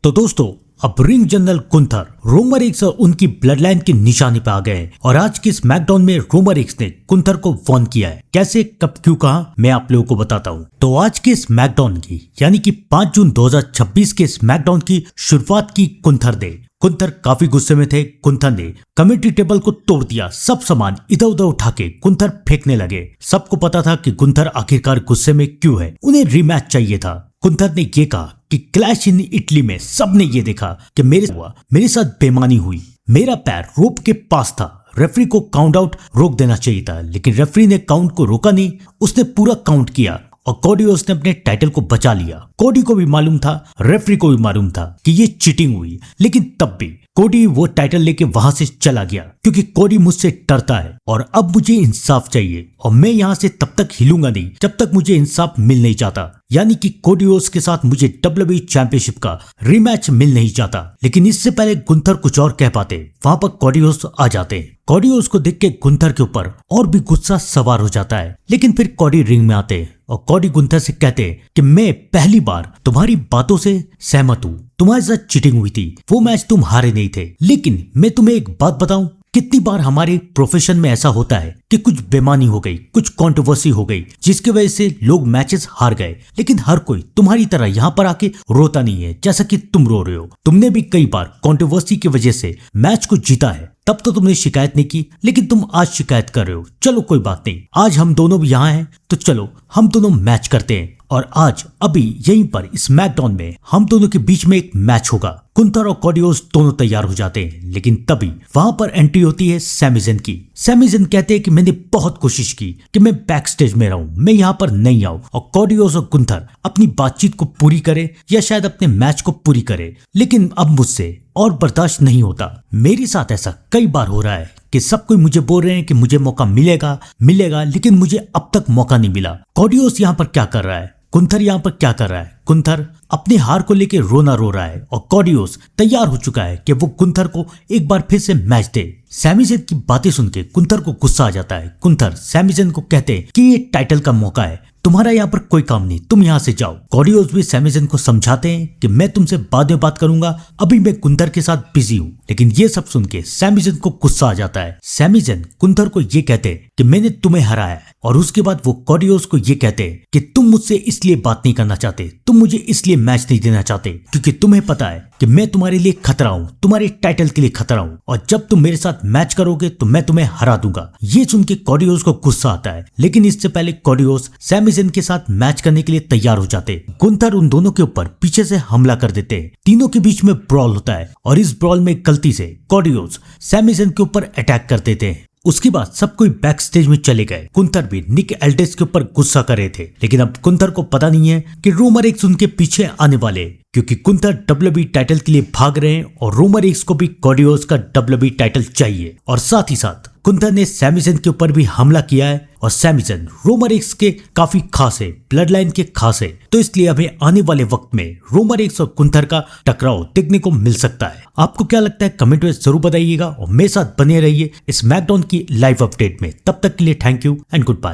तो दोस्तों अब ring general Gunther Roman Rex और उनकी ब्लड लाइन के निशाने पे आ गए हैं और आज के स्मैकडाउन में रोमन रेक्स ने गुंथर को वॉर्न किया है। कैसे, कब, क्यों, कहा, मैं आप लोगों को बताता हूँ। तो आज के स्मैकडाउन की यानी कि 5 जून 2026 के स्मैकडाउन की शुरुआत की गुंथर ने। गुंथर काफी गुस्से में थे। गुंथर ने कमेंट्री टेबल को तोड़ दिया, सब सामान इधर उधर उठा के गुंथर फेंकने लगे। सबको पता था कि गुंथर आखिरकार गुस्से में क्यों है, उन्हें रीमैच चाहिए था। गुंथर ने ये कहा कि क्लैश इन इटली में सबने ये देखा कि मेरे साथ बेईमानी हुई, मेरा पैर रोप के पास था, रेफरी को काउंट आउट रोक देना चाहिए था, लेकिन रेफरी ने काउंट को रोका नहीं, उसने पूरा काउंट किया और कोडी रोड्स ने अपने टाइटल को बचा लिया। कोडी को भी मालूम था, रेफरी को भी मालूम था कि ये चीटिंग हुई, लेकिन तब भी कोडी वो टाइटल लेके वहां से चला गया क्योंकि कोडी मुझसे डरता है और अब मुझे इंसाफ चाहिए और मैं यहाँ से तब तक हिलूंगा नहीं जब तक मुझे इंसाफ मिल नहीं जाता। यानी कि कोडी रोड्स के साथ मुझे WWE चैंपियनशिप का रीमैच मिल नहीं जाता। लेकिन इससे पहले गुंथर कुछ और कह पाते, वहां पर कोडी रोड्स आ जाते। कोडी रोड्स को देख के गुंथर के ऊपर और भी गुस्सा सवार हो जाता है, लेकिन फिर कोडी रिंग में आते और कोडी गुंथर से कहते कि मैं पहली बार तुम्हारी बातों से सहमत हूँ, तुम्हारे साथ चीटिंग हुई थी, वो मैच तुम हारे नहीं थे। लेकिन मैं तुम्हें एक बात बताऊं, कितनी बार हमारे प्रोफेशन में ऐसा होता है कि कुछ बेईमानी हो गई, कुछ कंट्रोवर्सी हो गई जिसकी वजह से लोग मैचेस हार गए, लेकिन हर कोई तुम्हारी तरह यहाँ पर आके रोता नहीं है जैसा कि तुम रो रहे हो। तुमने भी कई बार कंट्रोवर्सी की वजह से मैच को जीता है, तब तो तुमने शिकायत नहीं की, लेकिन तुम आज शिकायत कर रहे हो। चलो कोई बात नहीं, आज हम दोनों भी यहाँ हैं तो चलो हम दोनों मैच करते हैं और आज अभी यहीं पर स्मैकडाउन में हम दोनों के बीच में एक मैच होगा। गुंथर और कोडी रोड्स दोनों तैयार हो जाते हैं, लेकिन तभी वहां पर एंट्री होती है सैमी ज़ेन की। सैमी ज़ेन कहते हैं कि मैंने बहुत कोशिश की कि मैं बैक स्टेज में रहूं, मैं यहाँ पर नहीं आऊं और कोडी रोड्स और गुंथर अपनी बातचीत को पूरी करे या शायद अपने मैच को पूरी करे, लेकिन अब मुझसे और बर्दाश्त नहीं होता। मेरे साथ ऐसा कई बार हो रहा है कि सब कोई मुझे बोल रहे हैं कि मुझे मौका मिलेगा, लेकिन मुझे अब तक मौका नहीं मिला। कोडी रोड्स यहाँ पर क्या कर रहा है, गुंथर यहाँ पर क्या कर रहा है? गुंथर अपनी हार को लेकर रोना रो रहा है और कोडी रोड्स तैयार हो चुका है कि वो गुंथर को एक बार फिर से मैच दे। सैमी ज़ेन की बातें सुन के गुंथर को गुस्सा आ जाता है। गुंथर सैमी ज़ेन को कहते हैं कि ये टाइटल का मौका है, तुम्हारा यहाँ पर कोई काम नहीं, तुम यहाँ से जाओ। कोडी रोड्स भी सैमी ज़ेन को समझाते हैं कि मैं तुमसे बाद में बात करूंगा, अभी मैं गुंथर के साथ बिजी हूँ। लेकिन ये सब सुन के सैमी ज़ेन को गुस्सा आ जाता है। सैमी ज़ेन गुंथर को ये कहते हैं कि मैंने तुम्हें हराया है और उसके बाद वो कोडी रोड्स को ये कहते हैं कि तुम मुझसे इसलिए बात नहीं करना चाहते, तुम मुझे इसलिए मैच नहीं देना चाहते क्योंकि तुम्हें पता है कि मैं तुम्हारे लिए खतरा हूँ, तुम्हारे टाइटल के लिए खतरा हूँ और जब तुम मेरे साथ मैच करोगे तो मैं तुम्हें हरा दूंगा। ये सुन के कोडी रोड्स को गुस्सा आता है, लेकिन इससे पहले कोडी रोड्स सैमी ज़ेन के साथ मैच करने के लिए तैयार हो जाते। गुंथर उन दोनों के ऊपर पीछे से हमला कर देते हैं। तीनों के बीच में ब्रॉल होता है और इस ब्रॉल में गलती से कोडी रोड्स सैमी ज़ेन के ऊपर अटैक कर देते हैं। उसके बाद सब कोई बैक स्टेज में चले गए। गुंथर भी निक एल्डिस के ऊपर गुस्सा कर रहे थे, लेकिन अब गुंथर को पता नहीं है कि रोमन रेक्स उनके पीछे आने वाले, क्योंकि गुंथर WWE टाइटल के लिए भाग रहे हैं और रोमन रेक्स को भी कोडी रोड्स का WWE टाइटल चाहिए। और साथ ही साथ गुंथर ने सैमी ज़ेन के ऊपर भी हमला किया है और सैमी ज़ेन रोमन रेक्स के काफी खास है, ब्लड लाइन के खास है, तो इसलिए हमें आने वाले वक्त में रोमन रेक्स और गुंथर का टकराव देखने को मिल सकता है। आपको क्या लगता है कमेंट में जरूर बताइएगा और मेरे साथ बने रहिए स्मैकडाउन की लाइव अपडेट में। तब तक के लिए thank you and good bye.